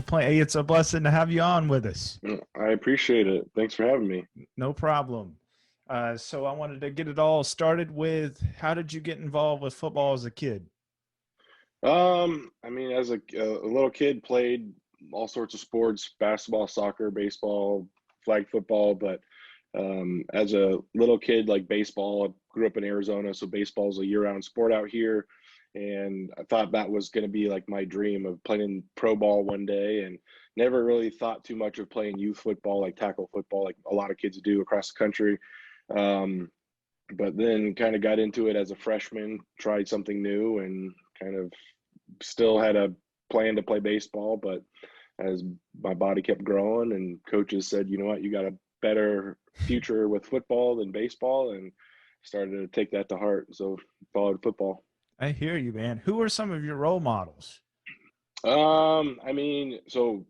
complaint. Hey, it's a blessing to have you on with us. I appreciate it. Thanks for having me. No problem. So I wanted to get it all started with, how did you get involved with football as a kid? I mean, as a little kid, played all sorts of sports: basketball, soccer, baseball, flag football. But as a little kid, like baseball, I grew up in Arizona, so baseball is a year-round sport out here. And I thought that was going to be like my dream of playing pro ball one day, and never really thought too much of playing youth football, like tackle football, like a lot of kids do across the country. Um, but then kind of got into it as a freshman, tried something new, and kind of still had a plan to play baseball. But as my body kept growing and coaches said, you know what, you got a better future with football than baseball, and started to take that to heart. So followed football. I hear you, man. Who are some of your role models? I mean, so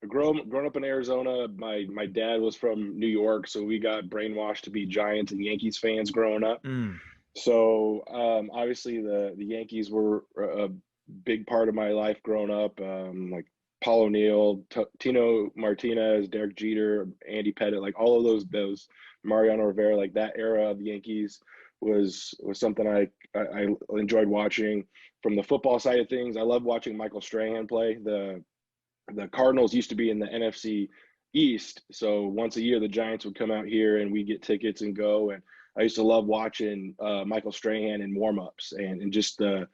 growing up in Arizona, my dad was from New York, so we got brainwashed to be Giants and Yankees fans growing up. Mm. So obviously the Yankees were a big part of my life growing up. Like Paul O'Neill, Tino Martinez, Derek Jeter, Andy Pettit, like all of those Mariano Rivera, like that era of the Yankees was something I enjoyed watching. From the football side of things, I love watching Michael Strahan play. The Cardinals used to be in the NFC East, so once a year the Giants would come out here and we get tickets and go. And I used to love watching Michael Strahan in warmups, and just the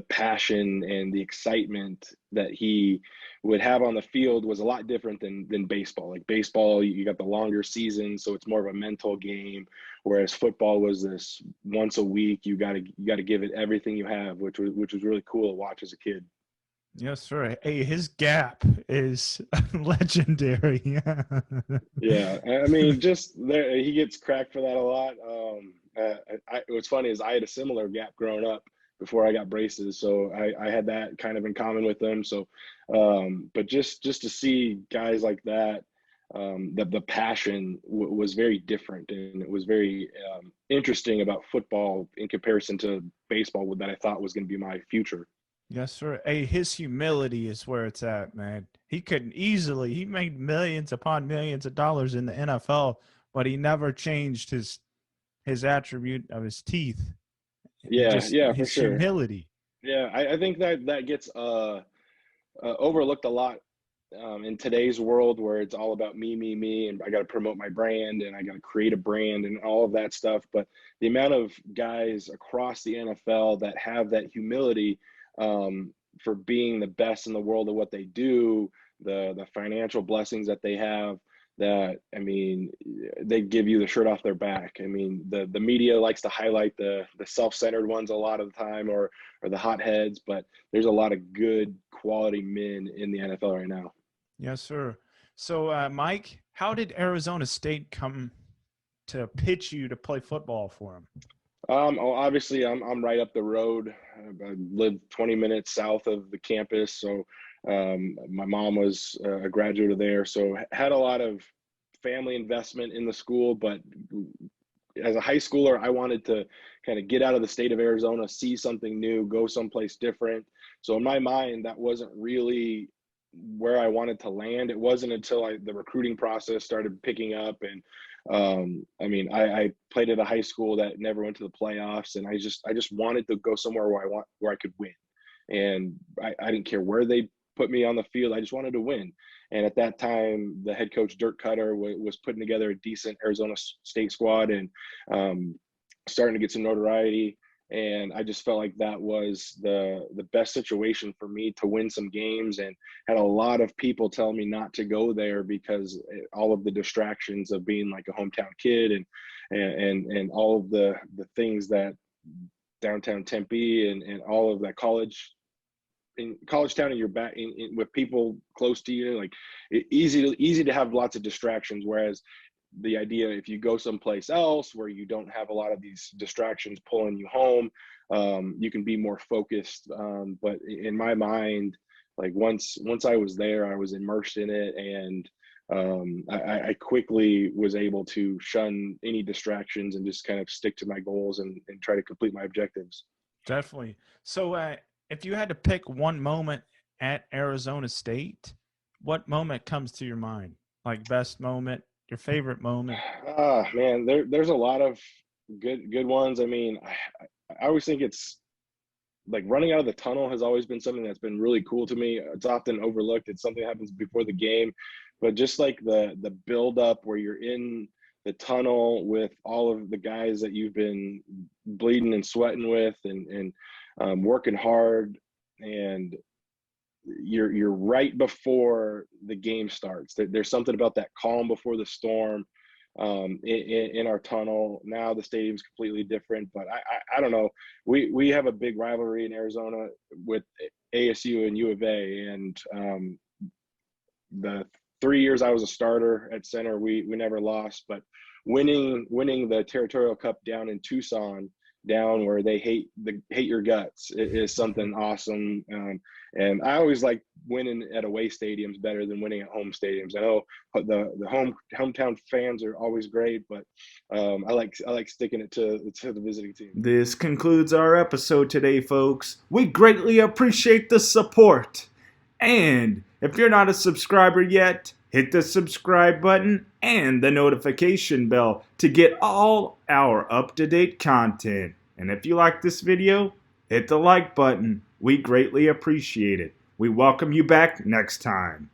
passion and the excitement that he would have on the field was a lot different than baseball. Like baseball, you got the longer season, so it's more of a mental game, whereas football was this once a week. You got to give it everything you have, which was really cool to watch as a kid. Yes, sir. Hey, his gap is legendary. Yeah, I mean, just there, he gets cracked for that a lot. What's funny is I had a similar gap growing up before I got braces, so I had that kind of in common with them. So, but just to see guys like that, the passion was very different, and it was very interesting about football in comparison to baseball, that I thought was going to be my future. Yes, sir. Hey, his humility is where it's at, man. He made millions upon millions of dollars in the NFL, but he never changed his attribute of his teeth. He Yeah, just yeah, for his sure. humility. Yeah, I think that gets overlooked a lot in today's world, where it's all about me, and I got to promote my brand and I got to create a brand and all of that stuff. But the amount of guys across the NFL that have that humility, for being the best in the world at what they do, the financial blessings that they have, that I mean, they give you the shirt off their back. I mean, the media likes to highlight the self-centered ones a lot of the time, or the hotheads, but there's a lot of good quality men in the NFL right now. Yes, sir. So, Mike, how did Arizona State come to pitch you to play football for him? Obviously, I'm right up the road. I live 20 minutes south of the campus, so my mom was a graduate of there, so had a lot of family investment in the school. But as a high schooler, I wanted to kind of get out of the state of Arizona, see something new, go someplace different. So in my mind, that wasn't really where I wanted to land. It wasn't until the recruiting process started picking up. And I mean, I played at a high school that never went to the playoffs, and I just wanted to go somewhere where I could win. And I didn't care where they put me on the field. I just wanted to win. And at that time, the head coach Dirk Cutter was putting together a decent Arizona State squad, and um, starting to get some notoriety. And I just felt like that was the best situation for me to win some games. And had a lot of people tell me not to go there because all of the distractions of being like a hometown kid, and all of the things that downtown Tempe and all of that in college town in your back, with people close to you, like easy to have lots of distractions. Whereas the idea, if you go someplace else where you don't have a lot of these distractions pulling you home, you can be more focused. But in my mind, like once I was there, I was immersed in it. And I quickly was able to shun any distractions and just kind of stick to my goals, and try to complete my objectives. Definitely. So, if you had to pick one moment at Arizona State what moment comes to your mind? Like best moment, your favorite moment? Ah, man, there's a lot of good ones. I mean, I always think it's like running out of the tunnel has always been something that's been really cool to me. It's often overlooked. It's something that happens before the game, but just like the build up where you're in the tunnel with all of the guys that you've been bleeding and sweating with and working hard, and you're right before the game starts. There's something about that calm before the storm in our tunnel. Now the stadium's completely different, but I don't know. We have a big rivalry in Arizona with ASU and U of A, and the 3 years I was a starter at center, we never lost. But winning the Territorial Cup down in Tucson, down where they hate your guts, is something awesome. And I always like winning at away stadiums better than winning at home stadiums. I know the hometown fans are always great, but I like sticking it to the visiting team. This concludes our episode today, folks. We greatly appreciate the support. And if you're not a subscriber yet, hit the subscribe button and the notification bell to get all our up-to-date content. And if you like this video, hit the like button. We greatly appreciate it. We welcome you back next time.